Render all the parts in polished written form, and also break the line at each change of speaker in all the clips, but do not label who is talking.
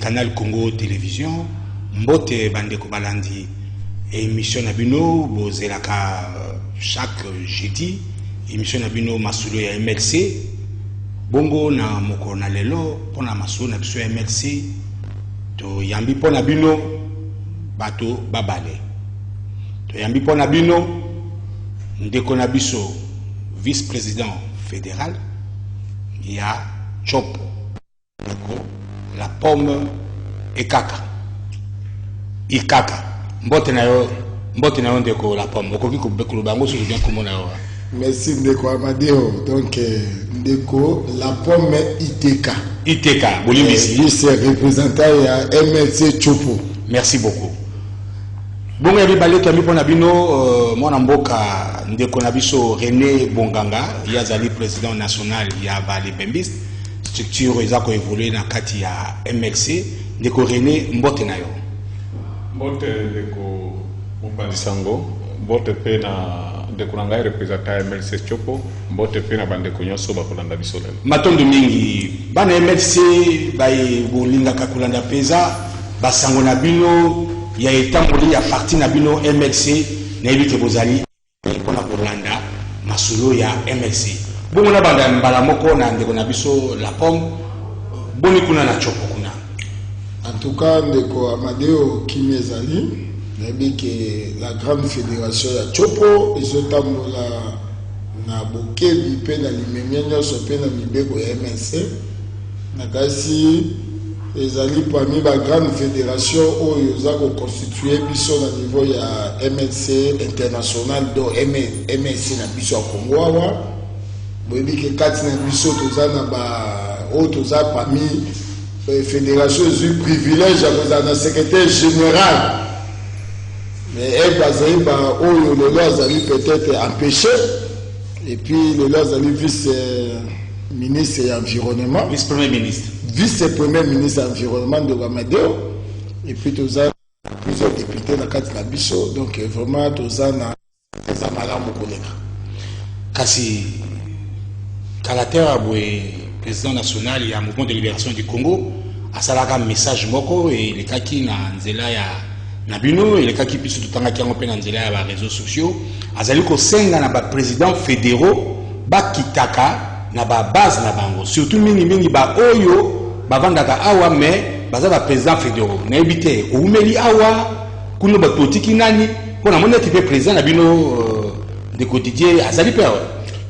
Canal Congo Télévision, mbote bandeko balandi émission nabino bozelaka chaque jeudi émission nabino masulo ya MLC bongo na mokona lelo pona masulo na biso ya MLC to yambi pona bino bato babale to yambi pona bino ndeko na biso vice-président fédéral ya Chopo la pomme ekaka ikaka mbote na yo ndeko la pomme okoki ko bekolo bango so bien komona yo.
Merci ndeko Amadeo. Donc ndeko la pomme iteka
bolimbisi
vice représentant ya MLC Chopo.
Merci beaucoup. Bongo ya bibale to mipona bino mwana mboka ndeko na biso René Bonganga yazali président national ya Valley Bembis structure ezako évoluer na kati ya MLC ndeko René mbote na yo.
Mbote ndeko Mupandi Sango mbote pe na ndeko ngai representant MLC Chopo mbote pe na bandeko nyonso bakolanda biso lelo.
Matondo mingi bana MLC baye bolinga kakulanda peza basango na bino ya etamboli ya parti na bino MLC na ebite bozali pona kolanda masulo ya MLC bongo na banda mbala moko na ndeko na biso la pomme boni kuna na Chopo kuna.
En tout cas ndeko Amadeo Kimezali que la grande fédération ya Chopo izotambola na bokebi pe na limemia nyonso pe na mibeko ya MLC na kasi ezali parmi la grande fédération oyo zako constituer biso na niveau ya MLC international do MLC na biso ya Congo awa boyebi ke kati na biso toza na ba oyo toza parmi fédération ezwi privilège ya kozala na secrétaire général. Mais elle oyo lelo azali peut-être empêché et puis lelo azali vice-ministre de l'environnement,
vice-premier ministre
de l'environnement de Amadeo et puis toza plusieurs députés na kati na biso donc vraiment toza na malamu kolenga
kasi Kalater Abwe président national ya mouvement de libération du Congo asalaka message moko et le kaki na nzela ya Nabino et le cas qui puisse tout temps qui ont peine en les réseaux sociaux, azali ko senga na ba président fédéraux ba kitaka na ba base na bango surtout mingi ba oyo ba vandaka awa mais baza ba président fédéraux na ebité ko umeli awa kuno ba totiki nani ko na mona type président Nabino de quotidien azali père.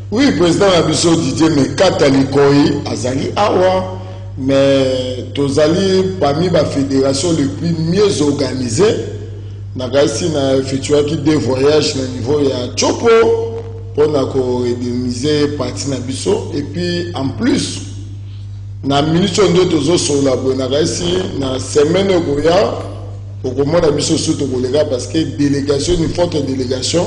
Oui, président Abiso Didier mais Katalikoi azali awa mais tozali parmi la fédération le plus mieux organisée. Nagaisi na effectué des voyages au niveau ya Chopo pour na ko redemiser parti na biso et puis en plus na minute ndo tozo sur la nagaisi na semaine goya pour comment na biso surtout kolega parce que délégation une forte délégation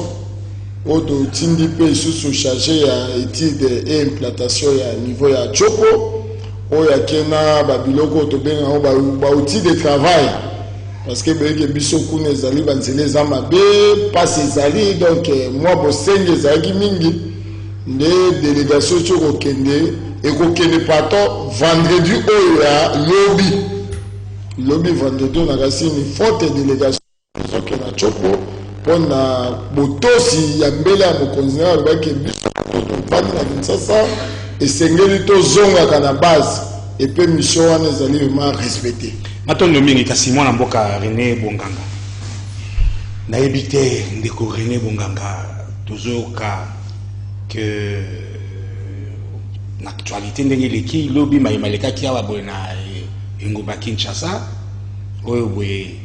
auto tindi pe sous chargé ya étude et implantation ya niveau ya Chopo oya kena ba biloko to benga ba outil de travail parce que beke biso kuna ezali banzele za mabe passe ezali donc moi bosenge ezali mingi nde délégation choko kende et ko kende pato vendredi oya lobby vendredi na kasi ni forte délégation donc na Chopo pona botosi ya mbele ya mokonzi na bake biso bani na Kinshasa esengeli to zonga kana base et puis mission wana ezali vraiment respecté.
Matondo mingi kasi mwana mboka René Bonganga na ebité ndeko René Bonganga tozoka que l'actualité ndenge leki lobi maimaleka ki awa boye na engomba Kinshasa oyo boye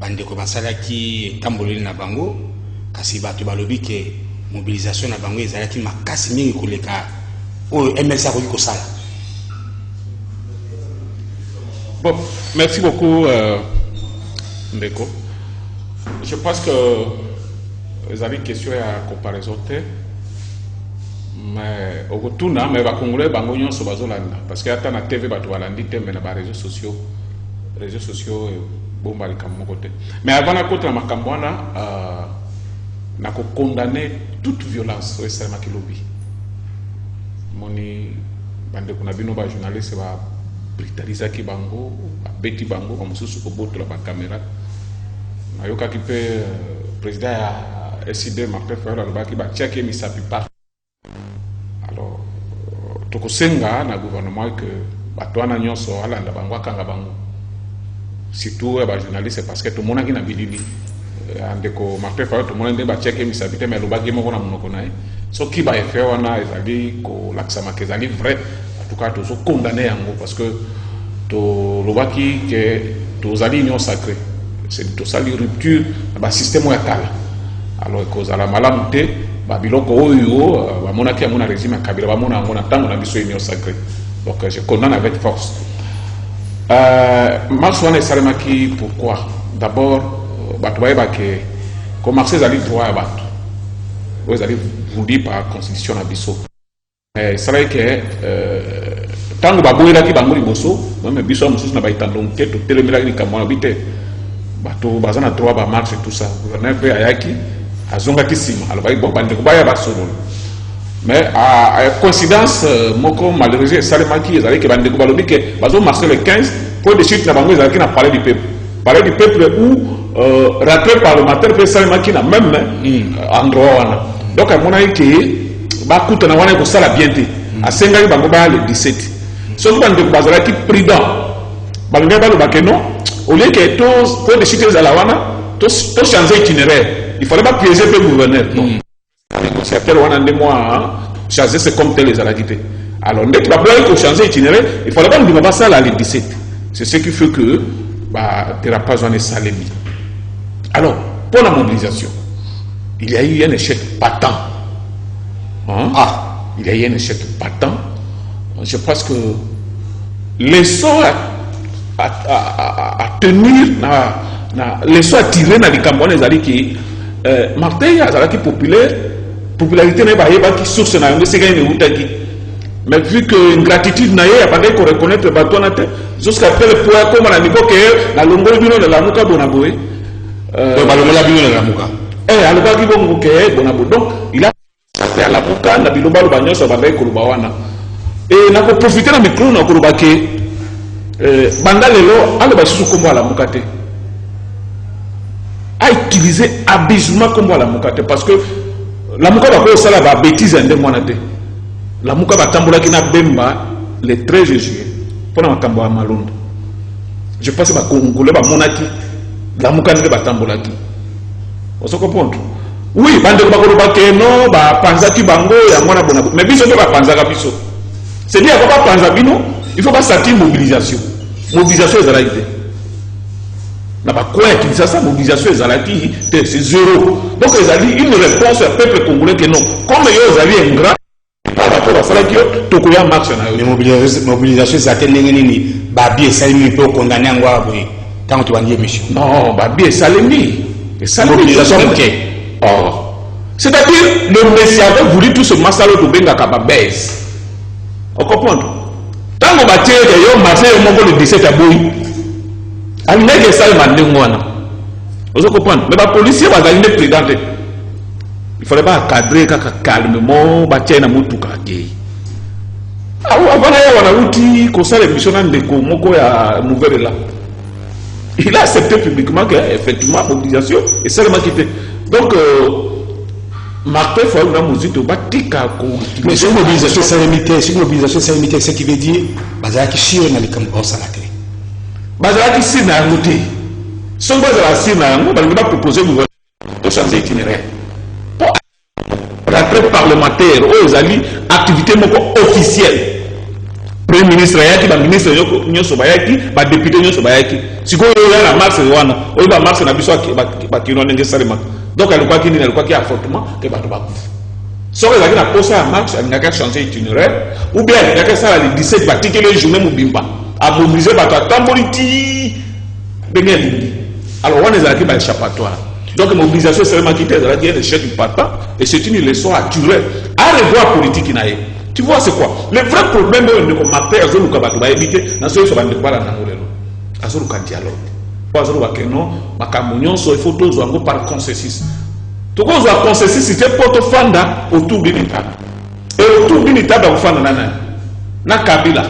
bandeko basalaki etamboleli na bango kasi bato balobi ke mobilisation na bango ezalaki makasi mingi koleka oyo MLC akoki kosala.
Bon, merci beaucoup Ndeko. Je pense que vous avez une question à comparaison, mais au retour, mais va congolais bangonyon so bazolanda parce que ata na TV bato balandi te mais na ba réseaux sociaux bon bali comme côté. Mais avant na côté na makambwana na ko condamner toute violence au Salama Kilobi. Moni bande kuna bino ba journaliste ba brutalisaki bango babeti bango bamosusu kobotola bacaméra nayokaki mpe président ya SID Martin Fayulu alobaki batiaki misapi par alors tokosenga na gouvernement que bato wana nyonso alanda bango akanga bango surtout bajournaliste parce que tomonaki na bilili andeko Martin Fayulu tomona nde batiaki misapi te mais alobaki moko na monoko na ye soki baeffet wana ezali kolakisama ezali vrai en tout cas tozo condamné yango parce que tolobaki ke tozali union sacrée c'est tosali rupture na basystème ya kala alors ekozala malamu te babiloko oyo bamonaki yango na régime ya Kabila bamona yango na ntango na biso union sacrée donc je condamne avec force marche wana esalemaki pourquoi d'abord bato bayebake ko marché ezali droit ya bato oyo ezali voulu par constitution na biso esalaki ke ntango baboyelaki bango liboso meme biso ya mosusu na baitando moke totelemelaki likambo wana bi te bato baza na droit bamarche tout ça gouverneur mpe ayaki azongaki nsima alobaki bon bandeko baya basololo mais coïncidence moko malheureuse esalemaki ezalaki bandeko balobi ke bazomarche le 15 point de chute na bango ezalaki na palais du peuple où rappel parlementaire mpe esalemaki na même endroit wana donc amonaki ke bakutana wana ekosala bien te asengaki bango baya le 17 soki bandeko bazalaki prudent balongaki balobake non au lieu que point de chute ezala wana to changer itinéraire il fallait pas piéger le gouverneur négociateur wana nde moi changer c'est comme tel ezalaki te alors ndeti baboyaki kochanger itinéraire il fallait pas ndima basala le 17 c'est ce qui fait que dérapage wana esalemi alors pour la mobilisation il y a eu un échec patent il y a eu un échec patent je pense que l'essor à tenir les soins tirés dans les campagnes qui Martin azalaki popularité na ba qui source na ngo seka ne utaki mais vu que ingratitude na ye abandai ko reconnaître bato na te jusqu'à le point comme na niveau que na longolo bino na lamuka bona boye
ba longola bino na lamuka
alobaki bongo ke bona bo donc il a fait la lamuka na bilomba lo banyoso bandai ko luba wana et na ko profiter na micro na ko luba ke banda lelo aloba susu kombo ala mukate a utilisé abusivement kombo ala mukate parce que la muka ba ko sala ba bêtise ende mwana te la muka ba tambola ki na bemba le 13 juillet pour na makambo ya malunda je pense ba congolais ba monaki la muka ndenge ba tambola ki oso comprendre oui bande ba ko ba ke no ba panzaki bango ya mwana bona mais biso te ba panzaka biso c'est bien ba panza bino il faut pas sortir mobilisation ezalaki na bakoya Kinshasa mobilisation ezalaki c'est zéro donc ezali une réponse au peuple congolais que non comme yo ezali ingrat bato basalaki yo tokoya marche na yo
mobilisation ezate ndenge nini babi esalemi mpe okondane yango awa boye ntango tobandi émission
non babi esalemi
mobilisation moke
c'est-à-dire le messie avait voulu tout ce masalo tobengaka babese on comprendre tango batie yo marché yo moko le 17 aboyi alingaki esalema ndenge wana ozo comprendre mais bapolisier bazali nde prudent te il fallait baencadrer kaka calmement batie na motuka akei avana ya wana uti kosala émission na ndeko moko ya nouvelle là il a accepté publiquement que effectivement mobilisation esalemaki te donc Martin Fayulu na muzito batika ko
mais sur mobilisation salimité ce qui veut dire bazaki shire na likambo osalaka
bazalaki si na yango te soki bazala si na yango balingi bapropose gouvernement to changer itinéraire po rentrée parlementaire oyo ezali activité moko officielle premier ministre ayaki baministre nyonso bayaki badepute nyonso bayaki sikoyo oyo na marche wana oyo bamarche na biso bakino ndenge esalemaka donc alukaki nini alukaki affrontement ke bato bakufa soki ezalaki na posa ya marche alingaki changer itinéraire ou bien alingaki asala le 17 batikeli journée mobimba amobiliser bato atamboli ti ndenge elingi alors wana ezalaki baéchappatoire donc mobilisation esalemaki te ezalaki un échec patent et c'est une leçon à tirer à revoir politique na ye. Tu vois c'est quoi le vrai problème oyo ndeko Martin azoluka bato bayebi te na soki so bandeko balanda yango lelo azoluka dialogue po azoluka ke non makambo nyonso il faut tozwa yango par consensus tokozwa consensus te po tofanda autour d'une table et autour d'une table akofanda na nani na Kabila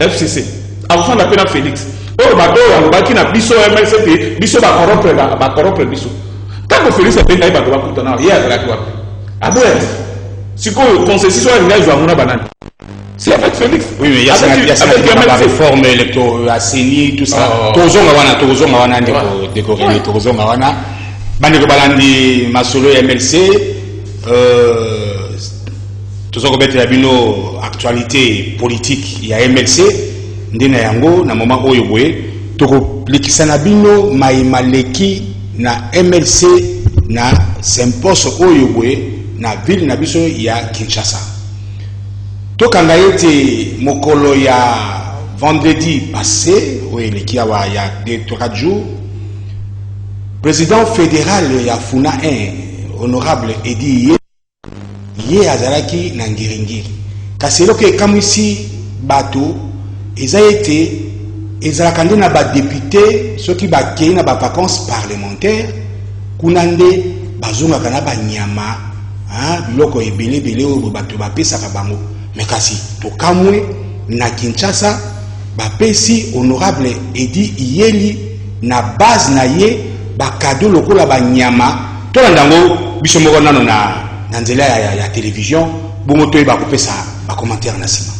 FCC. Avant la peine Félix. Oh, bah, qui n'a biso MLCP, biso va corrompre biso. Quand Félix a payé, il va couper. Il y a la loi. Ah bon? Si on concession à l'âge de la banane. C'est avec Félix.
Oui, mais il y a la réforme électorale, la CENI, tout ça. Tozo Mawana, décoré, Tozo Mawana. Bandeko Balandi, Masolo MLC, Tozo Robert Labino, actualité politique, il y a MLC, Ndena Yango, na moment où il Toko Likisana Bino, Maïmaleki, na MLC, na Sempos Oyobwe, na ville na biso ya Kinshasa. Tokanga yete mokolo ya vendredi passé, oui, il y a 2-3 jours, président fédéral ya Funa 1, honorable Edi Ye Azalaki na Ngiringiri. Kaselo ke kamisi bato ezaete ezalakande na ba député soki ba kei na ba vacances parlementaires kunande bazonga kana ba nyama biloko ebele o bato bapesaka bango. Mais kasi tokamwe na Kinshasa bapesi honorable Edi Yeli na base na ye ba cadeau lokola ba nyama to ndango biso moko nano na nzela ya télévision bongo to ba kopesa ba commentaire na sima.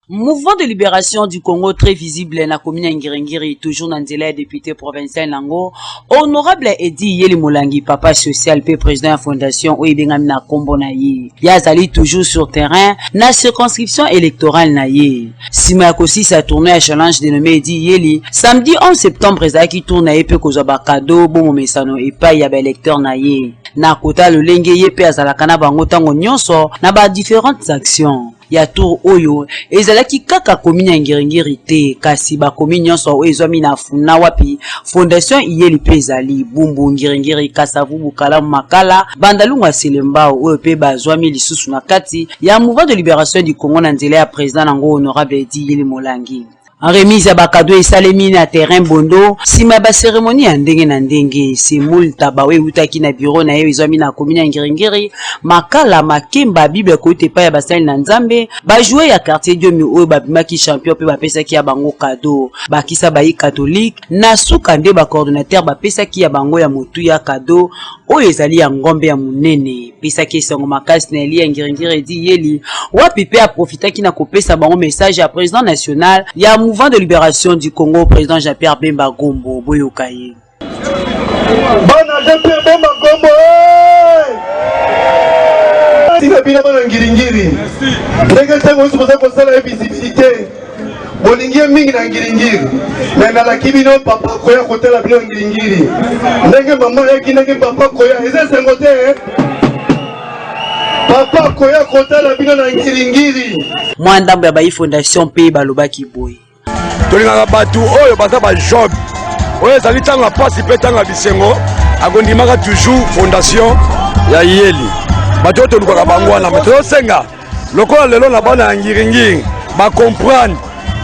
Mouvement de libération du Congo très visible na commune Ngiringiri, toujours dans le député provincial Nango, honorable Edi Yeli Molangi, papa social, pe président de la fondation Oibengami na Kombo na ye. Yazali toujours sur terrain, na circonscription électorale na ye. Sima kosi sa tournée à challenge dénommé Edi Yeli, samedi 11 septembre, qui tourne à Epe Kozaba Kado, Bomo Mesano, et pas y a électeur na ye. Na kota le lenge ye pe azalakana bango tango nyonso, na ba différentes actions. Ya tour oyo ezalaki kaka komina Ngiringiri te kasi ba komina nyonso oyo ezwami na Funa wapi fondation Iyeli pe ezali bumbu Ngiringiri Kasavu Bukala Makala bandalunga Selembao oyo pe bazwami lisusu na kati ya mouvement de libération du Congo na nzela ya président nango honorable Edi Yeli Molangi. En remise à Bakado et Salemine à terrain bondo, sima ba cérémonie en ndenge na ndenge, Semoul tabawe utaki na bureau na yo izwami na komina Ngiringiri, Makala Makemba Bible kote pa ya basali na Nzambe, ba jouer ya quartier Diomi oyo babimaki champion pe bapesaki ya bango cadeau, bakisa bayi catholique, na suka nde ba coordinateur bapesaki ya bango ya motu ya cadeau, oyo ezali ya ngombe ya munene, pesaki songo makasi na eli ya Ngiringiri Edi Yeli, wapi pe a profitaki na kopesa bango message ya président national ya mouvement de libération du Congo, président Jean-Pierre Bemba Gombo, Boyokaye.
Bana Jean-Pierre Bemba Gombo, Tina Binama Ngiringiri. Ndenge tango usipoza konsala visibilité. Bolingie mingi na Ngiringiri. Na la kibino papa koya kotela bino Ngiringiri. Ndenge mama yaki ndenge papa koya eza sengote. Papa koya kotela bino na Ngiringiri.
Mwandambo ya bayi fondation pe balobaki boy.
Tolingaka batu oyo baza ba job oyo ezali tanga pasi pe tanga bisengo akondimaka toujours fondation ya Yeli bato oyo tolukaka bango wana me tozosenga lokola lelo na bana ya Ngiringiri bacomprendre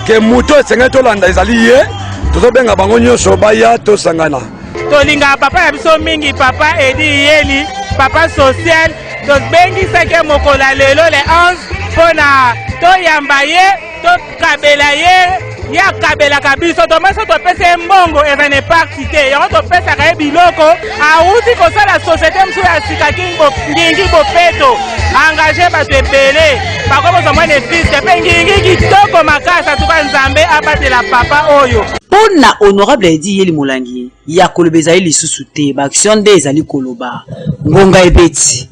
ke moto esengeli tolanda ezali ye tozobenga bango nyonso baya tosangana
tolingaka papa ya biso mingi papa Edi Yeli papa social tobengisaki mokolo lelo le 11 mpona toyamba ye tokabela ye ya kabela kabiso tomeso topesa mbongo eza ne parti te yango topesaka ye biloko auti kosala société mosusu ya sika ngingi bopeto engage bato ebele bakoboza mwana efise mpe ngingi kitoko makasi atuka Nzambe abatela papa oyo.
Pona honorable Edi Yeli Molangi ya koloba ezali lisusu te baaction nde ezali koloba ngonga ebeti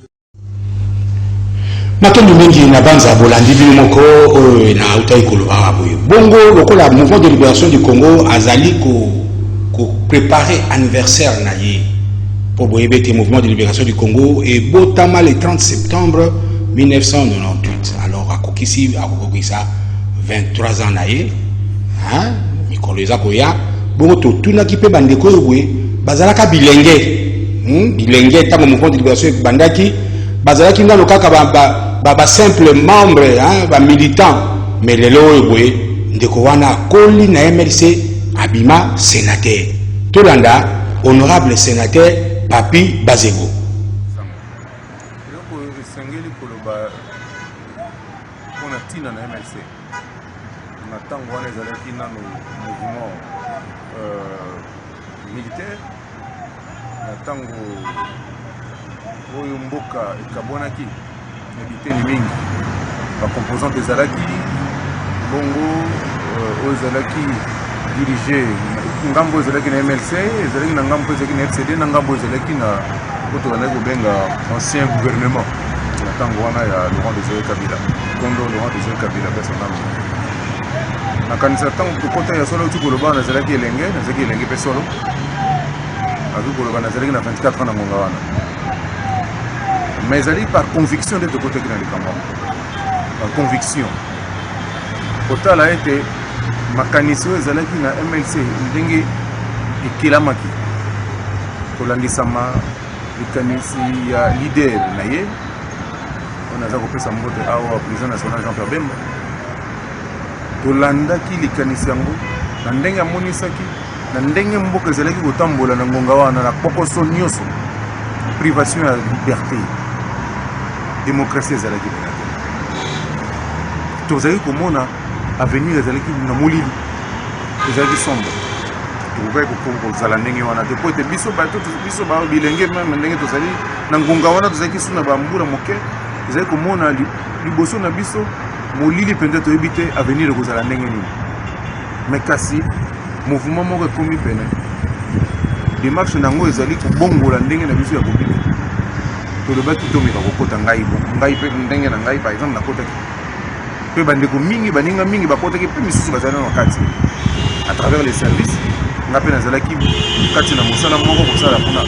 matondo mingi na banza bolandi bino moko na utai koloba boyo bongo lokola mouvement de libération du Congo azali ko préparer anniversaire na ye pour boyebete mouvement de libération du Congo et botama le 30 septembre 1998 alors akokisa 23 ans na ye hein mikolo eza koya bongo totunaki pe bandeko boye bazalaka bilenge tango mouvement de libération bandaki bazalaki ngano kaka ba simple membre hein ba militant mais lelo boye ndeko wana koli na MLC abima sénateur tolanda honorable sénateur Papi Bazego
sangeli koloba pona tina wana ezalaki nano mouvement militaire na ntango oyo mboka ekabwanaki na biteni mingi bacomposante ezalaki bongo oyo ezalaki dirige ngambo ezalaki na MLC ezalaki na ngambo ezalaki na FCD na ngambo ezalaki na oyo tozalaki kobenga ancien gouvernement na ntango wana ya Laurent Désiré Kabila kondo Laurent Désiré Kabila pesa ngambo nakanisa ntango tokota ya solo uti koloba nazalaki elenge mpe solo azwi koloba nazalaki na 24 ans na ngonga wana mais ezali par conviction nde tokotaki na likambo par conviction kotala ete makanisi oyo ezalaki na MLC ndenge ekelamaki kolandisama likanisi ya lider na ye oyo naza kopesa mbote awa président national Jean-Pierre Bemba tolandaki likanisi yango na ndenge amonisaki na ndenge mboka ezalaki kotambola na ngonga wana na pokoso nyonso privation ya liberté démocratie ezalaki na te tozalaki komona avenir ezalaki na molili ezalaki sombre tokokaki kozala ndenge wana te po ete biso bilenge meme ndenge tozali na ngonga wana tozalaki suna bambula moke ezalaki komona liboso na biso molili mpenza toyebi te avenir ekozala ndenge nini mais kasi mouvement moko ekomi pene démarche nango ezali kobongola ndenge na biso ya kobika tolobaki tomeka kokota ngai mpe ndenge na ngai par exemple nakotaki mpe bandeko mingi baninga mingi bakotaki mpe misusu bazali na kati à travers les services nga mpe nazalaki kati na mosala moko kosala mpona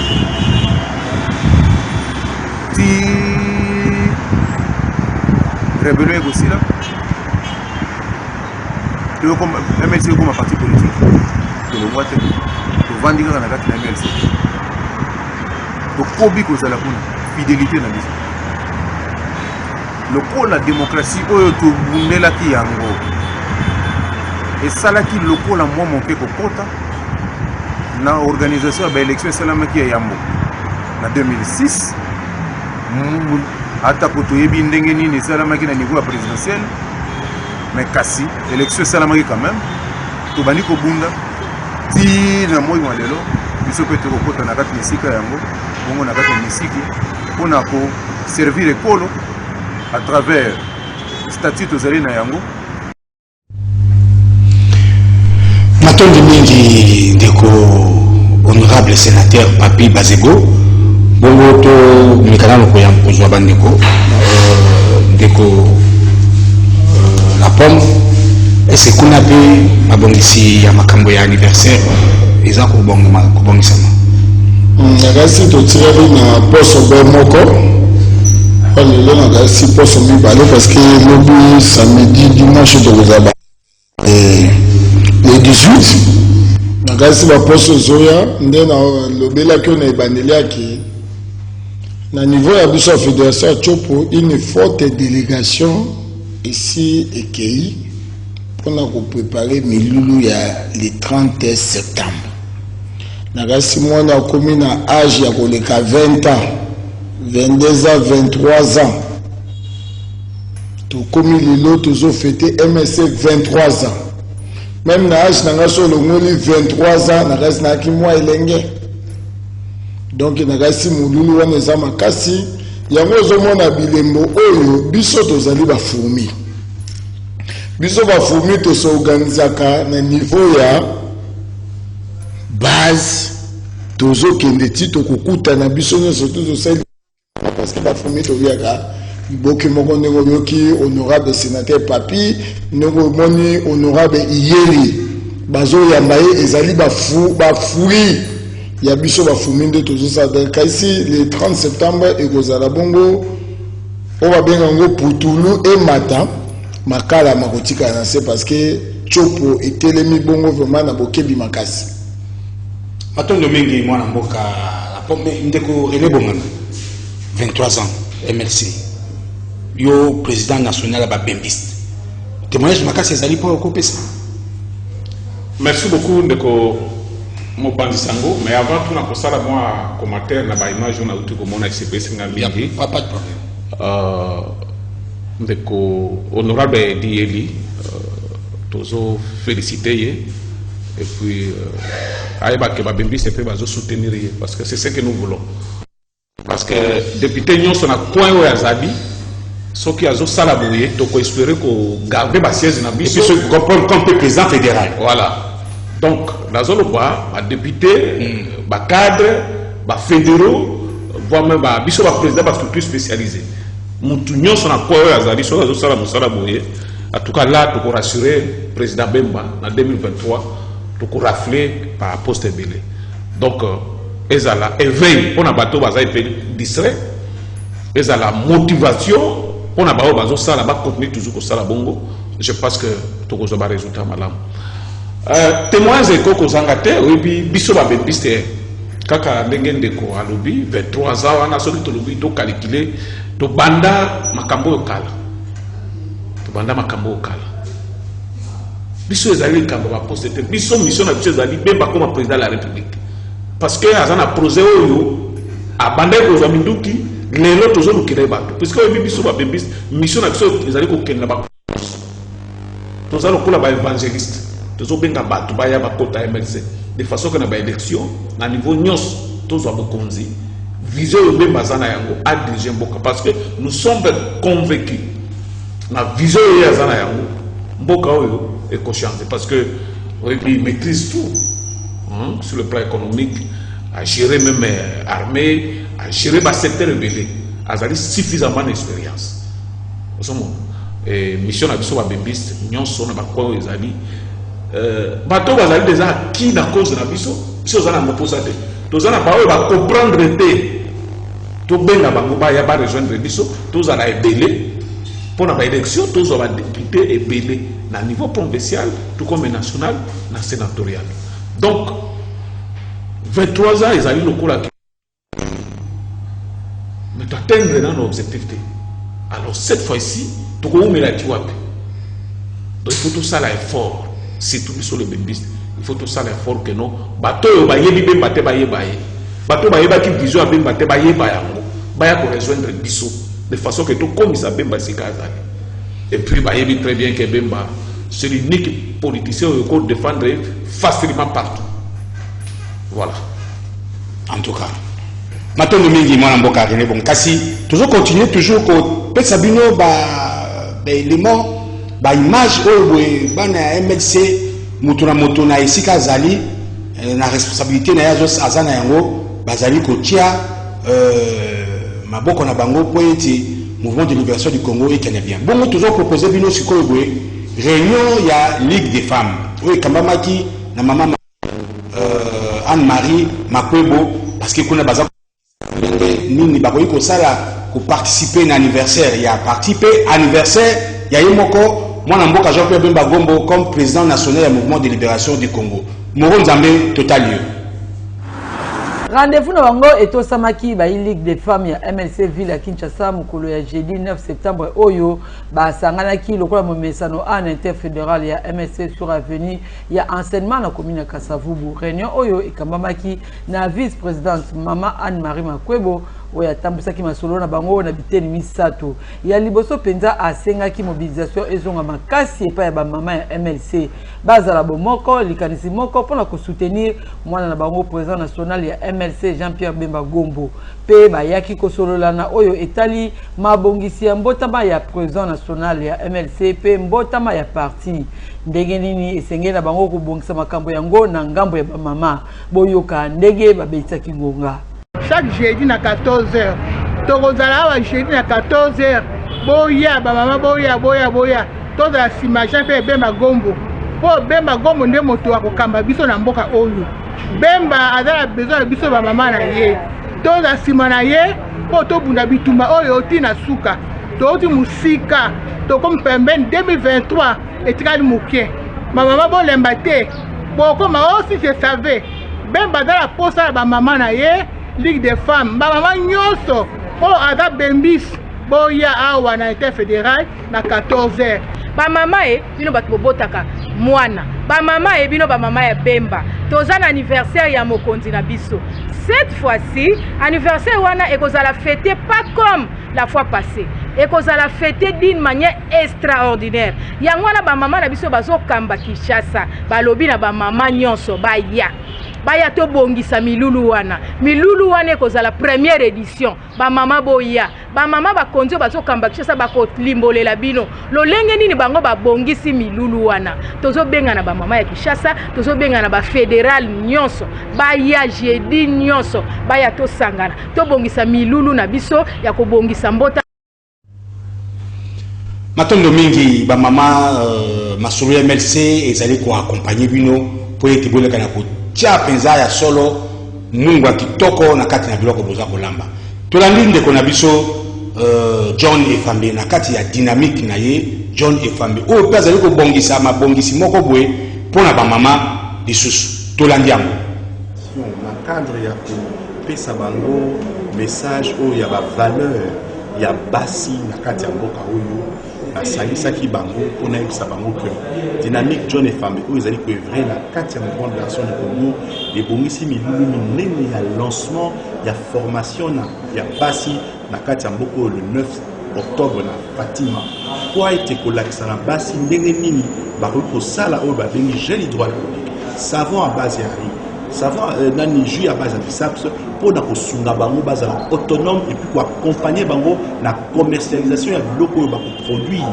ti rébellion ekosila MLC ekoma parti politique tolongwa te tovandi kaka na kati na MLC tokobi kozala kuna fidélité na biso lokola démocratie oyo tobundelaki yango esalaki lokola mwa moke kokota na organisation ya baélection esalamaki ya yambo na 2006 atako toyebi ndenge nini esalamaki na niveau ya présidentielle mais kasi élection esalamaki quand même tobandi kobunda ti na moi mwa lelo biso mpe tokokota na kati na esika yango bongo na kati ya misiki mpona koservir ekolo à travers statut tozali na yango
matondi mingi ndeko honorable sénateur Papi Bazego bongo to mikana loko ya kozwa bandeko ndeko la pomme ese kuna pe mabongisi ya makambo ya anniversaire eza kobongisama
nakasi totiraki na poso be moko lelo nakasi poso mibale parce que lobi samedi dimanche tokozaba le 18 nakasi baposo ezoya nde nalobelaki oyo na ebandeli yaki na niveau ya biso ya fédération ya Chopo une forte délégation ici ekei mpona kopréparer milulu ya le 30 septembre nakasi mwana akomi na age ya koleka 20 ans 22 ans 23 ans tokomi lelo tozofete MSC 23 ans même na age nanga so olongoli 23 ans nakasi nayaki mwa elenge donc nakasi molulu wana eza makasi yango ozomona bilembo oyo biso tozali bafurmi tosorganizaka na niveau ya base tozokende ti tokokutana biso nyonso tozosali parce que bafurmi tobiaka boki moko ndenge oyoki honorable sénateur Papi ndenge omoni honorable Iyeli bazoyamba ye ezali bafuri ya biso bafumi nde tozosala kasi le 30 septembre ekozala bongo oyo babenga yango putulu emata makala makotika na se parce que Chopo etelemi bongo vraiment na bokebi makasi
matondo mingi mwana mboka ndeko René Bongana 23 ans MLC yo président national ba bembiste témoignage makasi ezali po kopesa.
Merci beaucoup ndeko Mopanzi Sango, mais avant tout, on a moi commentaire na ba image on a outu comme on a expliqué singa mingi.
Pas de problème.
Ndeko honorable Dieli tozo féliciter et puis aïba que babembi c'est peut bazo soutenir parce que c'est ce que nous voulons parce que député nyon son a coin ou azabi ce qui a zo salabouye to ko espérer ko garder ba siège na biso
comme président fédéral.
Voilà. Donc la zone ba député ba cadre ba fédéraux voire même ba biso ba président ba structure spécialisée mutu nyon son a coin ou azabi so zo salabouye. En tout cas, là, tu peux rassurer le président Bemba en 2023, tu peux rafler par poste belé. Donc, ils ont l'éveil pour un bateau distrait, ils ont la motivation pour un bateau ça là continuer toujours comme ça la bongo. Je pense que tu peux avoir un résultat malin. Témoins éco que zangate, oui, puis bisoba bembiste, kaka lengen deko alobi, 23 ans, on a sorti de l'obi, tu calculer, tu banda makambo kala. Banda makambo okala biso ezali kambo ba poste biso mission na biso ezali bemba comme président de la République parce que azana projet oyo abanda ko zaminduki lelo tozo lukira bato parce que biso ba bembis mission na biso ezali ko kenna ba tozo lokola ba évangéliste tozo benga bato ba ya ba kota MLC de façon que na ba élection na niveau nyos tozo abokonzi vision yo bemba zana yango a diriger mboka parce que nous sommes convaincus la vision est à Mboka est consciente parce que il maîtrise tout sur le plan économique, à gérer même armée, à gérer le secteur rebelle, à avoir suffisamment d'expérience. Et mission à Bissot Bembiste, nous sommes à quoi ils allaient. Bateau va aller déjà qui n'a cause de la Bissot, si vous en avez posé, vous en avez pas comprendre des tout bien la bangoba ya ba rejoindre Bissot, tous en avez belé. Pour l'élection, tous les députés et belé à niveau provincial, tout comme national, na sénatorial. Donc, 23 ans, ils allaient le coup là. Mais tu atteindre dans nos objectifs. Alors, cette fois-ci, tu vas me la tuer. Donc, il faut tout ça l'effort. C'est tout sur le bébé. Il faut tout ça l'effort que non. Bateau, bayebi ben bate baye baye. Bateau baye qui vision ben bate baye baye. Baye pour rejoindre Bissot. De façon que tout comme ça Bemba c'est Kazali. Et puis bah il très bien que Bemba c'est l'unique politicien qui peut défendre facilement partout. Voilà.
En tout cas. Maintenant nous mingi moi mboka René bon kasi toujours continuer toujours ko pesa bino ba élément ba image oyo bana MLC mutuna moto na esika Zali na responsabilité na yazo azana yango bazali ko tia maboko na bango poeti mouvement de libération du Congo et canadien. Bon, toujours proposé bino sikoyo boye réunion ya Ligue des femmes. Oui, kambamaki na maman Anne-Marie Makwebo parce que kuna baza nini bakoyi ko sala ko participer na anniversaire ya participer anniversaire ya yemoko mwana mboka Jean-Pierre Bemba Gombo comme président national du mouvement de libération du Congo. Moro Nzambe total lieu.
Rendez-vous na bango eto samaki ba Ligue des femmes ya MLC ville ya Kinshasa mukolo ya jeudi 9 septembre oyo ba sanganaki lokola momesano en interfédéral ya MLC sur avenue ya enseignement na commune ya Kasavubu. Réunion oyo ikambamaki na vice-présidente Mama Anne-Marie Makwebo oya tambusaki masolo na bango na biteni misato ya liboso penza asengaki mobilisation ezonga makasi epa ya ba mama ya MLC bazala bomoko likanisi moko pona ko soutenir mwana na bango président national ya MLC Jean-Pierre Bemba Gombo pe bayaki ko solola na oyo etali mabongisi ya mbotama ya président national ya MLC pe mbotama ya parti ndenge nini esengeli na bango kubongisa makambo yango na ngambo ya ba mama boyoka ndege babetaki ngonga.
Chaque jeudi à 14h, Tokozala jeudi à 14h, boya, maman boya, tout la simagin fait Bemba Gombo. Pour Bemba Gombo ne moto à Kokamba, biso na mboka oyo. Bemba a besoin de biso ba maman na ye. Tout la simana ye, pour to bunda bituma oyo tina suka. To musika, to comme pemben 2023 et trad mouké. Ma maman bon l'embate. Bon comme aussi je savais, Bemba dans la poste à ba maman na ye. Ligue des femmes, maman nyoso, oh ada bembis, boya awa na interfédéral na 14h.
Ba mama bino batu botaka mwana. Ba mama bino ba mama ya Bemba. Tozana anniversaire ya mokonzi na biso. Cette fois-ci, anniversaire wana ekozala fêté pas comme la fois passée. ekozala fêté d'une manière extraordinaire. Yango wana ba mama na biso bazokamba Kinshasa, balobi na ba mama nyonso baya to bongisa milulu wana ekozala première édition. Ba mama boya, ba mama bakonzi bazokamba Kinshasa bakolimbolela bino lolenge nini bango babongisi milulu wana. Tozobenga na ba mama ya Kinshasa, tozobenga na ba fédéral nyonso, baya jeudi nyonso, baya to sangana to bongisa milulu na biso ya kobongisa mbota.
Matondo mingi ba mama masolo ya MLC ezali ko accompagner bino pour ete boleka na ko tia penza ya solo mungu akitoko na kati na biloko boza kolamba. Tolandi ndeko na biso John Efambe na kati ya dynamique na ye John Efambe o pe azali ko bongisa mabongisi moko boye pona ba mama lisusu. Tolandi yango
na cadre ya ko pesa bango message o ya ba valeur ya basi na kati ya mboka oyo asangisaki bango mpona yebisa bango ke dynamique John Efambe oyo ezali koevre na kati ya mouvement de l'action du Congo ebongisi milulu minene ya lancement ya formation ya basi na kati ya mboka oyo le 9 octobre na Fatima po ete kolakisa na basi ndenge nini bakoki kosala oyo babengi gel hydroalcoolique, savon à base ya riz, savon nani jus à base ya bisaps pour na kosunga bango bazala autonome et puis ko accompagner bango na commercialisation ya biloko ba ko produire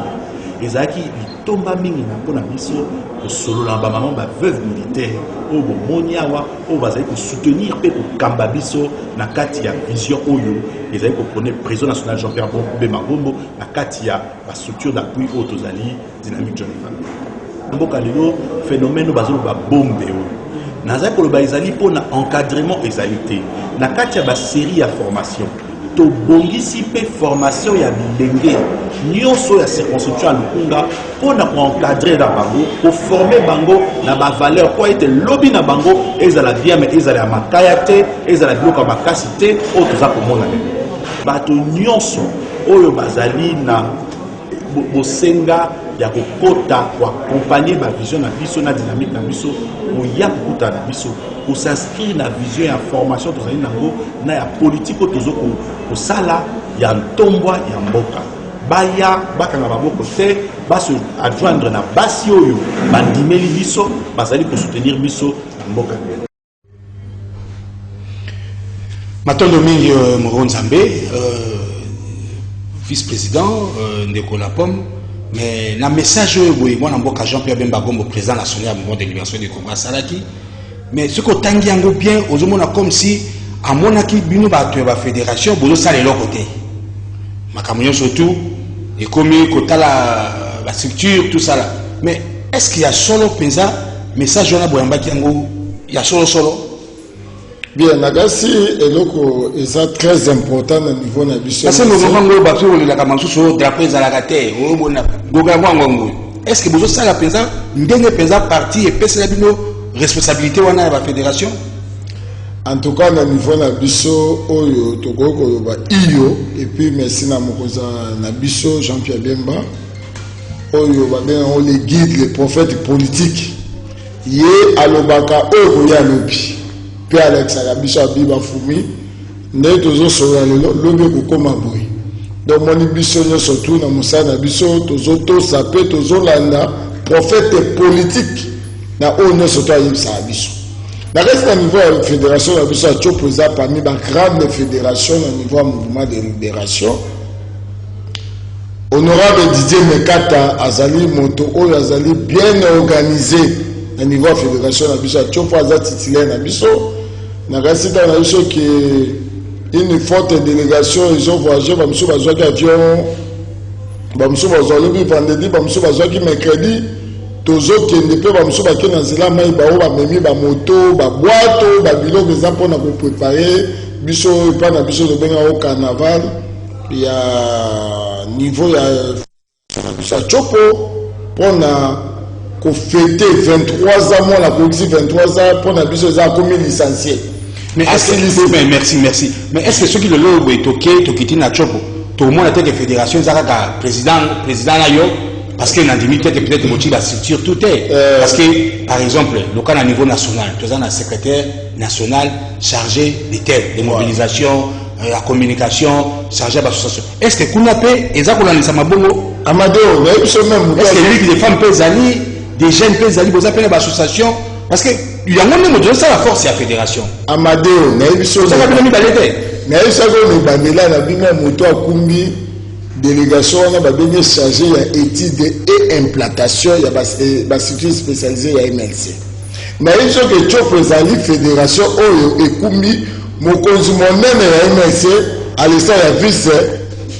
ezaki litomba mingi na pona biso ko solola ba maman ba veuve militaire o bo moniawa o bazali ko soutenir pe ko kamba biso na kati ya vision oyo ezali ko prôner président national Jean-Pierre Bemba Ngombo na kati ya ba structure d'appui au tozali dynamique John Efambe mboka lelo phénomène bazalo ba bombe oyo nazali koloba ezali mpona encadrement ezali te na kati ya basérie ya formation tobongisi mpe formation ya bilenge nyonso ya circonscription ya Lukunga mpona koencadre na bango koforme bango na bavaleur po ete lobi na bango ezala bien me ezala ya makaya te ezala biloko ya makasi te oyo toza komona lelo bato nyonso oyo bazali na bosenga ya kokota koaccompagner ba vision na biso na dynamique na biso koya kokuta na biso kos'inscrire na vision ya formation tozali nango na ya politique oyo tozo kosala ya ntombwa ya mboka baya bakanga maboko te baso adjoindre na basi oyo bandimeli biso bazali kosoutenir biso na mboka
Matondo mingi Moronzambe vice-président Ndeko La Pomme. Mais le message est moi je Jean-Pierre Bemba Ngombo, président national du mouvement de libération du Congo Salaki. Mais ce que tangi yango bien, aux hommes comme si à mon aki bino ba la fédération bono sale leur côté. Makamunyo surtout et comme kota la structure tout ça là. Mais est-ce qu'il y a solo penza message on a boyamba yango il y a solo
bien nagasi eloko est très important au niveau na biso
parce que nous avons battu la kamansu sur drapeau za la gate o bona goga ngwango est-ce que bozo sala penza ndenge penza parti et pesa la bino responsabilité wana ya la fédération
en tout cas au niveau na biso oyo tokoko ba iyo et puis merci na mokoza na biso Jean-Pierre Bemba oyo ba ben on les guide les prophètes politiques ye alobaka oyo ya lobi pe Alex Alabiso Abiba Fumi ne tozo sola lobe kokoma boy donc moni biso nyonso tout na musana biso tozo to sape tozo landa prophète politique na o nyonso to ayibisa biso na reste à niveau de la fédération la biso a chopoza parmi la grande fédération au niveau mouvement de libération honorable Didier Mekata azali moto o azali bien organisé au niveau de la fédération la biso a chopoza titulaire na biso na gasita na biso qui une forte délégation ils ont voyagé bamso bazwaki avion bamso bazwaki vendredi bamso bazwaki mercredi tozokende mpe bamso bakende na nzela mai bao bamemi bamoto babwato babiloko eza mpona koprépare biso epai na biso tobenga o carnaval ya niveau ya biso ya chopo mpona kofete 23 ans mwana koksi 23 ans mpona biso eza akomi licencié.
Mais merci. Mais est-ce que ceux qui le logo est ok, tokiti na chopo, tout le monde a été fédération, ça président là yo, parce que dans peut-être motif la structure tout est. Parce que par exemple, le cas à niveau national, tu as un secrétaire national chargé des terres, des mobilisations, la communication chargé l'association. Est-ce que kuna pe ezako na sama bongo
Amadeo na biso même
est-ce que lui des femmes peut ali des jeunes peut ali boza pe na association parce que il y a un monde ça la force de la fédération.
Amadeo na biso
ça va bien mi balete.
Na biso ko ni bandela na bino moto akumbi délégation na ba bien chargé ya étude et implantation ya ba structure spécialisée ya MLC. Na biso que Chopo ezali fédération oyo ekumbi mokonzi monene ya MLC à l'instant ya vice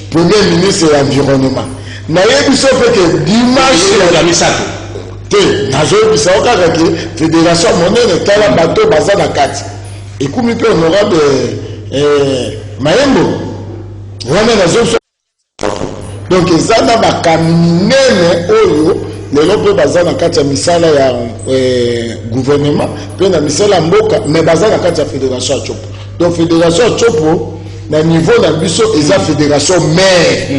premier ministre de l'environnement. Na biso pe que dimanche
ya misato
te nazobisa okaka ke fédération monene tala bato baza na kati ekumbi mpe honorable Mayembo wana nazobisa donc eza na bakaminene oyo lelo mpe baza na kati ya misala ya gouvernement mpe na misala ya mboka mais baza na kati ya fédération ya Chopo. Donc fédération ya Chopo na niveau na biso eza fédération mère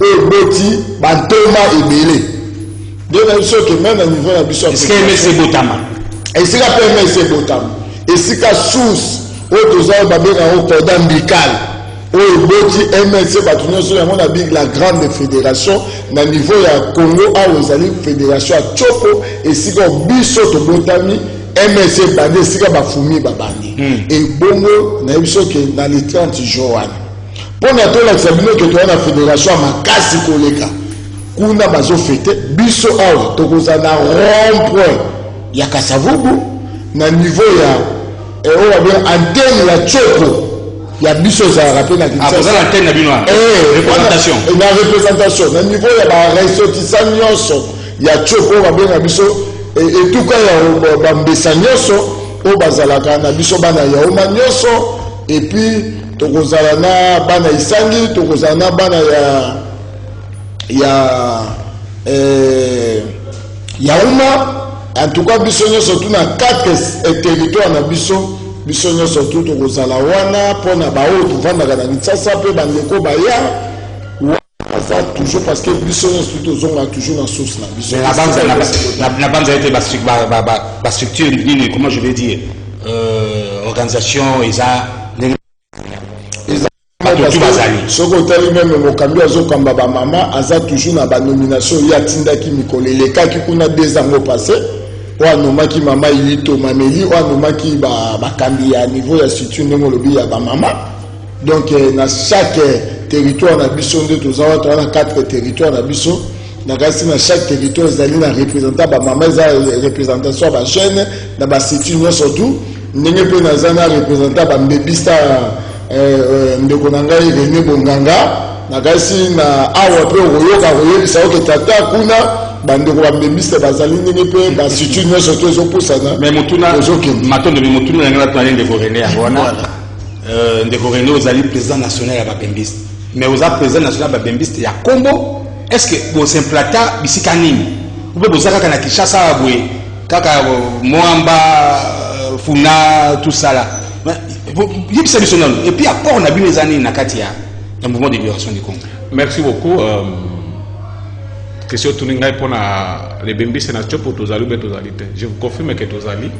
oyo boti bantoma ebele. Donc na biso ke même na niveau na biso
est-ce que MLC Botama
esika pe MLC Botama esika source oyo toza babenga o cordon ombilical oyo boti MLC bato nyonso yango na big la grande fédération na niveau ya Congo awo ezali fédération ya Chopo esika biso tobotami MLC bande esika bafumi babandi ebongo na biso ke na le 30 jours wana mpona tolakisa bino ke toza na fédération ya makasi koleka kuna bazo fete biso awa tokoza na rond-point ya Kasavubu na niveau ya oyo bien antenne ya Chopo ya biso za rappel na
Kinshasa. Ah, vous avez l'antenne na bino. Représentation.
Na représentation na niveau ya ba ressortissant nyonso ya Chopo ba bien na biso et tout cas ya ba mbesa nyonso o bazalaka na biso bana ya oma nyonso et puis tokozala na bana isangi tokozala na bana ya uma en tout cas biso nyonso tout na 4 territoires na biso nyonso tout tokozala wana pona ba oyo tovandaka na Kinshasa pe bandeko baya ça toujours parce que biso nyonso tout tozonga toujours na source na biso
la bande a été ba structure nini comment je vais dire organisation eza
soko otali meme mokambi azokamba bamama aza toujours na banomination ye atindaki mikolo elekaki kuna 2 ans passé oyo anomaki mama ilito mameli oyo anomaki bakambi ya niveau ya structure ndenge olobi ya bamama donc na chaque territoire na biso nde toza na 4 territoire na biso nakasi na chaque territoire ezali na représentant bamama eza représentation ya bajeune na bastructure nyonso tu ndenge mpe naza na représentant bambebista ndeko na ngai René Bonganga nakasi na awa pe oyoka koyebisa oke tata kuna bandeko bambebiste bazali ndenge mpe bastructure nyonso to ezopusana
mais motuna matondo bi motuna na ngala tani ndeko René yango wana ndeko René ozali président national ya babembiste mais oza président national ya babembiste ya Congo est-ce que bo s'implanta bisika nini ube bozaka kana Kinshasa bwe kaka Moamba Funa tout ça là et puis apport on a vu les années na kati ya mouvement de libération du Congo.
Merci beaucoup. Question tuningai pona les bembis na Chopo tozali be tozali te. Je vous confirme que tozali.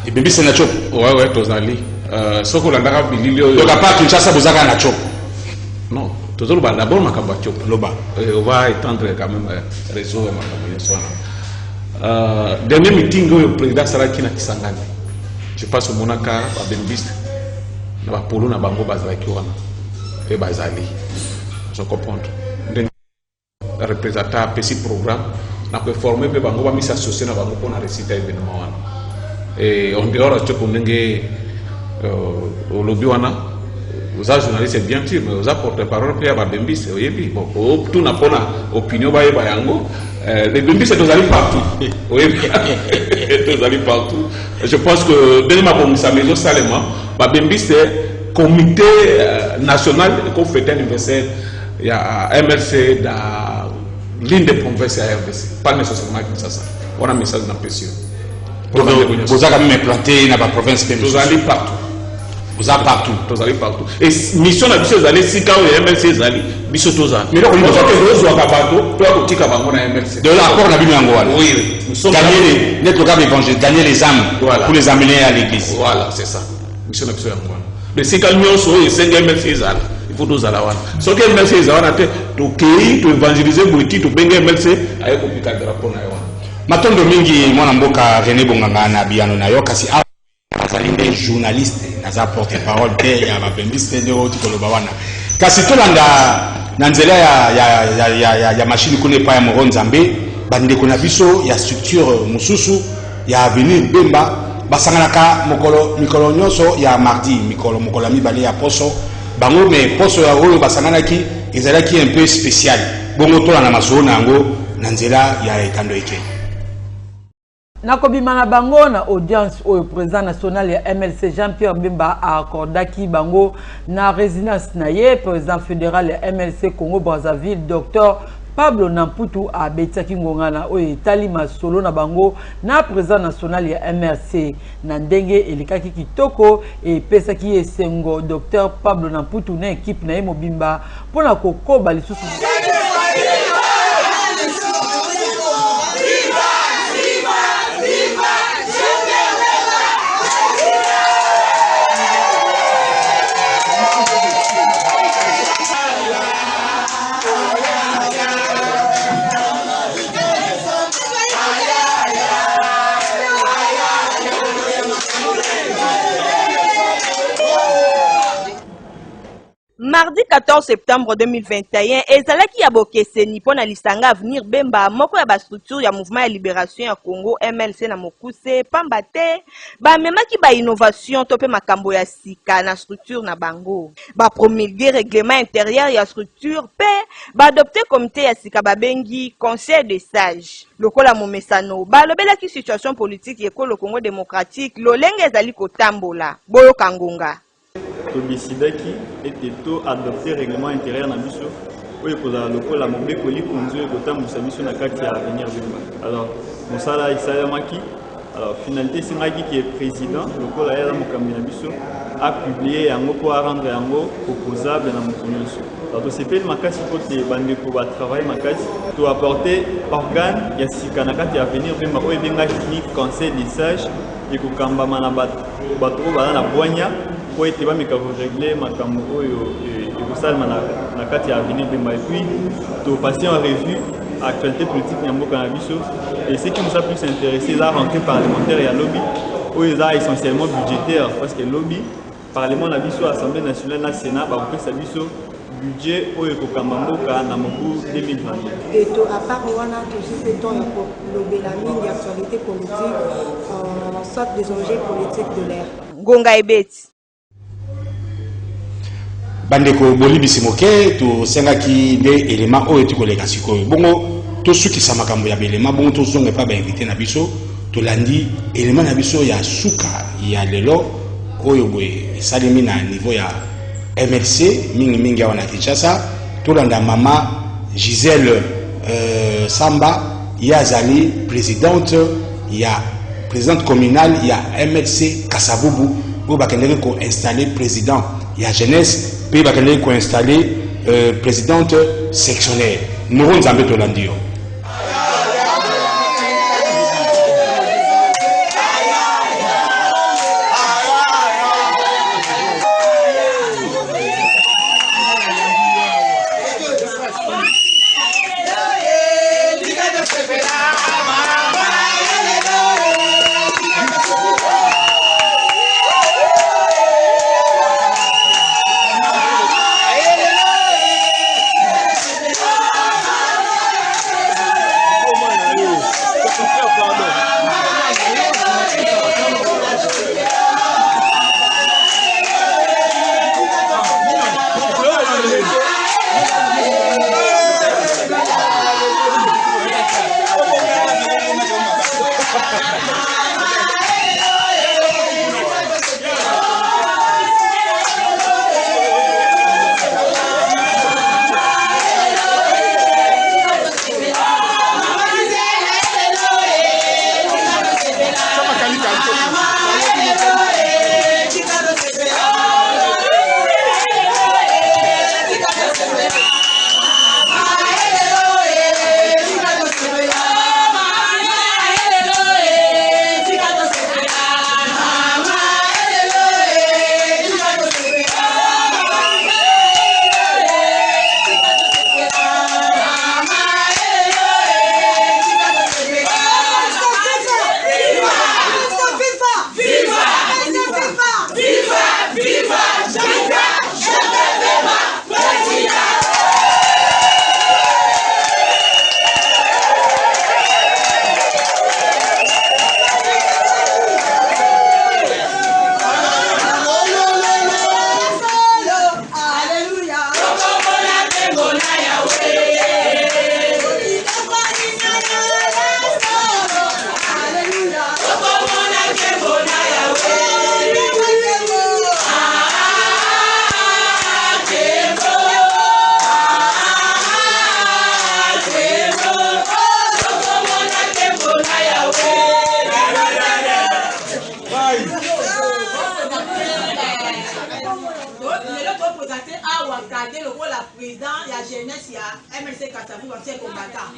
Les bembis na Chopo.
Ouais tozali. Soko landaka bililio.
Donc à part Kinshasa bozaka na Chopo.
Non, tozolo ba d'abord makamba Chopo.
Loba.
On va étendre quand même réseau makamba yeswana. Dernier meeting au président Saraki na Kisangani. Je passe au Monaka à Bembiste. Na ba polo na bango bazalaki wana pe bazali je comprends donc représentant petit programme na ko former pe bango ba misa associé na bango pour na réciter événement wana et on dehors à Chopo ndenge au lobby wana aux journalistes bien sûr mais aux porte-parole pe ba Bembiste oyebi bon tout na pona opinion ba yango les Bembiste tozali partout oyebi tozali partout je pense que dès ma bomisa maison salema ba Bembiste comité national qu'on fait anniversaire il y a MLC dans l'une des provinces à RDC pas nécessairement Kinshasa on a un message dans précieux
vous avez même implanté dans la province
vous allez partout
vous allez partout
vous allez partout et mission la mission allez si quand MLC zali biso toza
mais donc
nous avons besoin kabato toi kotika bango na MLC
de l'accord na bino ngwana
oui
nous sommes gagner les âmes pour les amener à l'église
voilà c'est ça mission la mission ngwana le sikalmio so et 5 MLC ezala il faut tozala wana soki MLC ezala te tokei to évangéliser boiti to benga MLC aye kopika drapeau na yo wana
matondo mingi mwana mboka René Bonganga na biyano na yo kasi azali nde journaliste naza porte parole te ya babembiste nde oti koloba wana kasi tolanda na nzela ya machine kuna epai ya moro nzambe bandeko na biso ya structure mosusu ya avenir Bemba basanganaka mikolo nyonso ya mardi mokolo ya mibale ya poso bango me poso ya oyo basanganaki ezalaki un peu spécial bongo tolanda masolo na yango na nzela ya etando eke
nakobima na bango na audience oyo président national ya MLC Jean-Pierre Bemba accordaki bango na résidence na ye président fédéral ya MLC Congo Brazzaville Dr Pablo Namputu abetaki ngonga na oyo etali masolo na bango na président national ya MRC na ndenge elikaki kitoko epesaki esengo Dr Pablo Namputu na équipe na ye mobimba mpona kokoba lisusu
Mardi 14 septembre 2021, ezalaki ya bokeseni pona lisanga avenir Bemba moko ya ba structure ya mouvement ya libération ya Congo MLC na mokuse pamba te ba memaki ba innovation tope makambo ya sika na structure na bango ba promulguer règlement intérieur ya structure pe ba adopter comité ya sika babengi conseil des sages lokola momesano ba lobelaki situation politique ekolo Congo démocratique lolenge ezali kotambola boyo kangonga
tobisidaki ete to adopter règlement intérieur na biso oyo kozala lokola mobekoli konzo ekotambusa biso na kati ya avenir Bemba. Alors mosala esalamaki alors finalité esengaki ke président lokola ya mokambi na biso a publié yango mpo arendre yango opposable na moto nyonso. Alors tosepeli makasi mpo te bandeko batravaille makasi to apporter organe ya sika na kati ya avenir Bemba oyo ebengaki conseil des sages ekokambama na bato oyo baza na bwanya po ete bameka korégler makambo oyo ekosalema na kati ya avenir Bemba. Et puis topasser en revue actualité politique ya mboka na biso et ce qui nous a plus intéressé la rentrée parlementaire ya lobby oyo eza essentiellement budgétaire parce que lobby parlement na biso assemblée nationale na sénat bakopesa biso budget oyo ekokamba mboka na mobu 2022
et to à part wana tosi pe temps ya kolobela mingi actualité politique sorte des enjeux politiques de l'ère
ngonga ebeti
bandeko bolibisi moke tosengaki nde élément oyo tikoleka sikoyo bongo tosukisa makambo ya belema bongo tozonga pa bainvité na biso tolandi élément na biso ya suka ya lelo oyo boye esalemi na niveau ya MLC mingi awa na Kinshasa tolanda mama Gisèle Samba ya azali présidente communale ya MLC Kasavubu oyo bakendeki koinstalle président ya jeunesse pe bakendeki koinstalle présidente sectionnaire noro nzambe tolandi yo
ate awa kade lokola président ya jeunesse ya MLC Kasavu ancien combattant.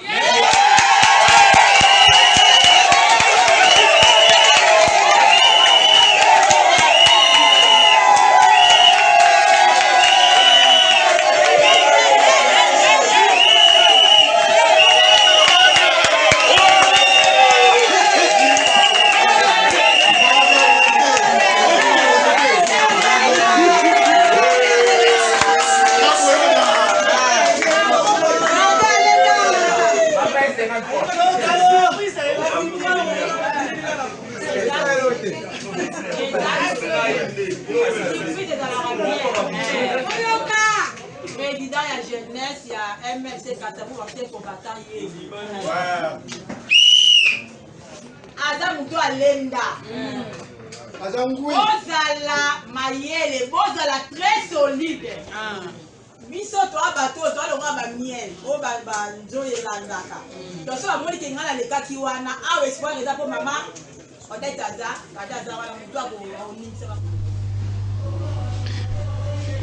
Président ya jeunesse ya MLC Kasavu ancien combattant yezi. Aza mutu alenda. Bozala mayele, bozala très solide. Biso to abato to alonga ba miel, o ba nzoye landaka. To so amoni ke ngala lekaki wana, awe espoir eza po mama. Odetaza, kadaza wana mutu ako onisa.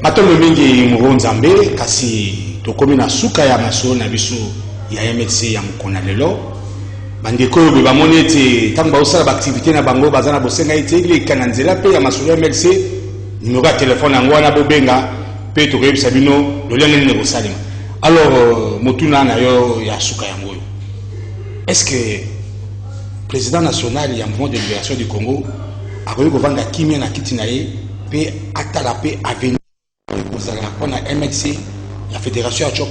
Matondo mingi Muronzambe kasi tokomi na suka ya maso na biso ya MLC ya mukona lelo bandeko oyo bamoni ete ntango baosala baaktivité na bango baza na bosenga ete eleka na nzela mpe ya masolo ya MLC nimero ya telefone yango wana bobenga mpe tokoyebisa bino lolenge nini kosalema. Alors motuna na yo ya suka yango oyo, est-ce que président national ya mouvement de libération du Congo akoki kovanda kimia na kiti na ye mpe atala mpe avenir pour la MLC, la fédération à Chop.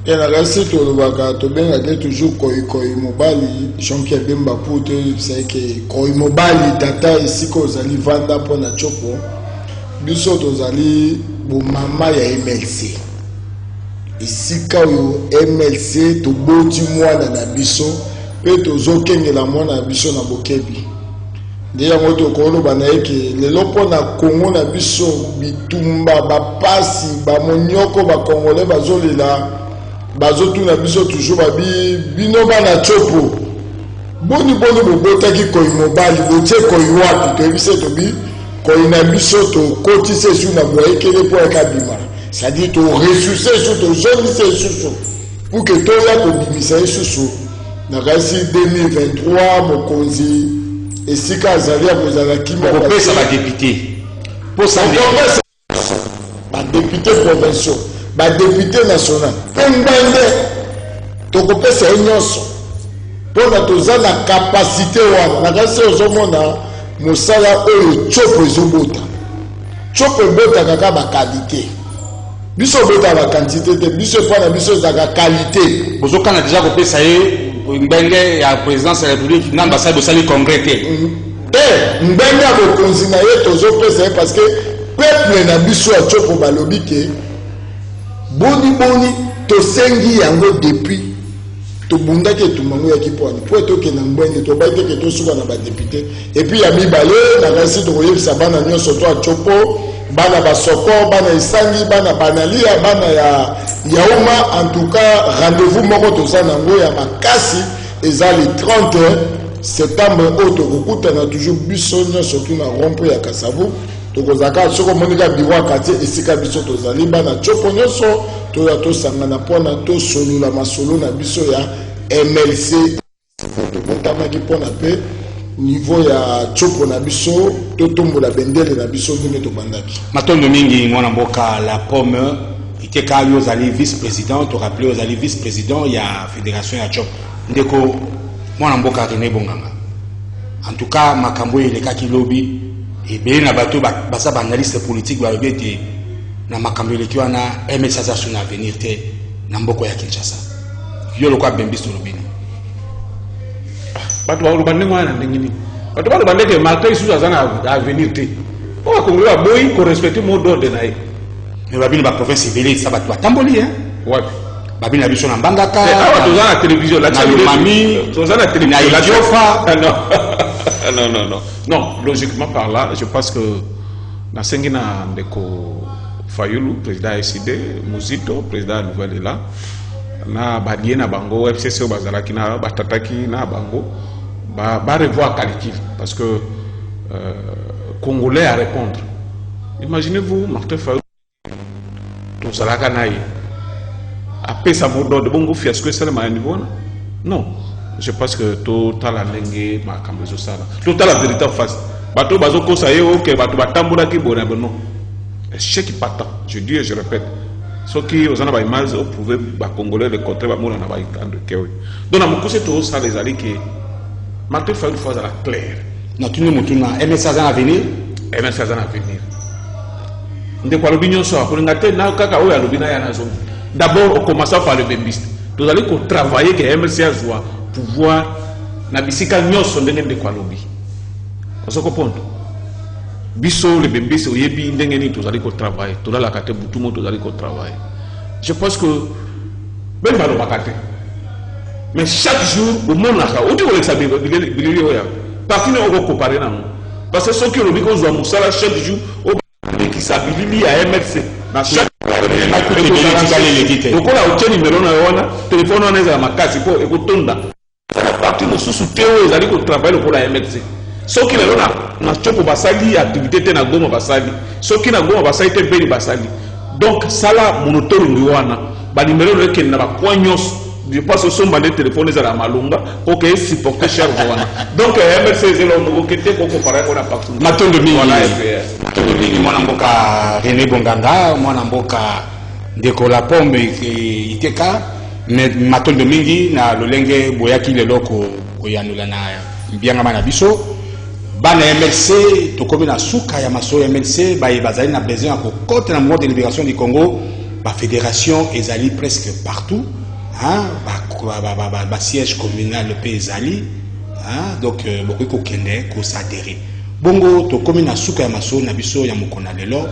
Et la reste, tu as toujours Koi Mobali, Jean-Pierre Bemba pour te dire que Koi Mobali, Tata, ici, qu'on allait vendre pour la Chop. Nous sommes allés pour maman et MLC. Ici, quand MLC, tu boti moi dans la biso, et tu zokenge la moi dans la biso na bokebi. Deya moto kono banaeke lelo pona Congo na biso bitumba bapasi ba monyoko ba congolais bazolela bazotu na biso toujours babi bino bana chopo boni bobotaki Koi Mobali botie Koi wapi to bise to bi Koi na biso to kotise su na boyekele po ekabima c'est-à-dire to ressusciter su to zonise susu pour que to ya ko bimisa susu na kasi 2023 mokonzi. Et si quand Azalia vous avez qui m'a
fait ça va député pour ça
va député provincial va député national pembende to ko pesa nyonso pour na toza na capacité wa na kasi ozomona mosala oyo chopo ezobota chopo ebota kaka ba qualité biso bota ba quantité te biso fa na biso za qualité
bozokana déjà ko pesa ye Mbenge ya présidence de la République n'ambassade au sali congrès
mbenge ya bokonzi na ye tozopesa parce que peuple na biso ya chopo balobi ke boni tosengi yango depuis tobundaki etumango ya kipwani po etokenda mbwenge tobai teke tosuka na badepute epuis ya mibale na kasi tokoyebisa bana nyonso to ya chopo bana basoko bana isangi bana banalia bana ya yauma. En tout cas rendez-vous moko toza nango ya makasi eza le 30 septembre oyo tokokutana toujours biso nyonso tu na rompo ya Kasavu tokozaka soko monika biro ya quartier esika biso tozali bana chopo nyonso toya tosangana mpona tosolola masolo na biso ya MLC tobotamaki mpona mpe niveau ya chopo na biso totombola bendele na biso ndenge tobandaki.
Matondo mingi mwana mboka la pomme iteka yo zali vice-président to rappeler aux ali vice-président ya fédération ya Chop ndeko mwana mboka René Bonganga. En tout cas makambo elekaki lobi ebe na bato basa ba analyste politique ba bete na makambo eleki wana MLC za suna avenir te na mboko ya Kinshasa yo lokwa bembisto lobini
bato ba rubande mwana ndengini bato ba rubande ke marqué sous azana avenir te o Congo ba boyi ko respecter mot d'ordre na ye
mais babini ba province vele sa bato atamboli
wapi
babini biso na mbangaka
awa toza na télévision la
mami
toza na télévision
la jofa
non logiquement par là je pense que na sengina ndeko Fayulu président SID Muzito président nouvelle là na badie na bango FCC bazalaki na batataki na bango ba revoir calcul parce que Congolais à répondre. Imaginez-vous Martin Fayulu tozalaka na ye apesa modo de bongo fiasco esalema ya niveau wana non je pense que totala ndenge makambo ezosala totala vérité en face bato bazokosa ye oke bato batambolaki bona non échec patent je dis et je répète soki ozana baimage oprouve bacongolais le contraire bamona na baikando kewe donc na mokuse tozosala ezali ke Martin Fayulu fois azala clair
na tuni motuna MSC aza na venir
MSC aza na venir ndeko alobi nyonso akolinga te na kaka oyo alobi na ya na zone d'abord on commence par le bembiste tozali kotravailler ke MSC azwa pouvoir na bisika nyonso ndenge ndeko alobi ozo comprendre biso le bembiste oyebi ndenge nini tozali kotravailler tolalaka te butumo tozali kotravailler je pense que même balobaka te mais chaque jour omonaka oti kolekisa bilili oyo parti ne okocompare nango parce que soki olobi kozwa mosala chaque jour obekisa bilili ya MLC na chaque lokola otie nimero na yo wana telefone wana ezala makasi mpo ekotonda parti mosusu te oyo ezali kotravaille lokola ya MLC soki lelo na chopo basali activité te na Goma basali soki na Goma basali te Beni basali donc sala monitoring wana banimero no ekende na bakwa nyonso je pense que somba des téléphones ezala malunga po ke supporter cher wana donc MLC ezelo ngokete ko comparer ko na partout
matondo mingi mwana mboka René Bonganga mwana mboka Ndekola Pombe iteka matondo mingi na lolenge boyaki lelo ko yanula na mbianga mana biso bana MLC tokomi na suka ya maso MLC bazali na besoin ko côté na mouvement de libération du Congo ba fédération ezali presque partout hein ba siège communal le Ezali hein donc beaucoup ko kende ko s'adhérer bongo tokomi na suka ya maso na biso ya mokona lelo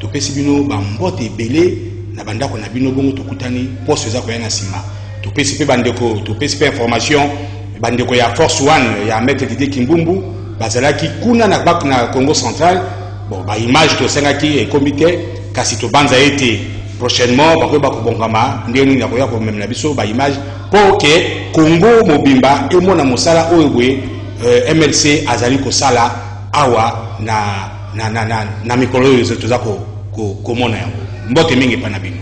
to pesi bino ba mbote ebele na bandako na bino bongo tokutani poste za ko yana sima to pesi pe bandeko to pesi pe information bandeko ya Force One ya Maître Didier Kimbumbu bazalaki kuna na bak na Congo central bon ba image to sengaki e comité kasi to banza été prochainement bakoyeba kobongama ndeni na koya ko même na biso ba image pour que Congo mobimba emona mosala oyo boye MLC azali ko sala awa na mikolo yo zetu za ko mona yango mbote mingi pana bino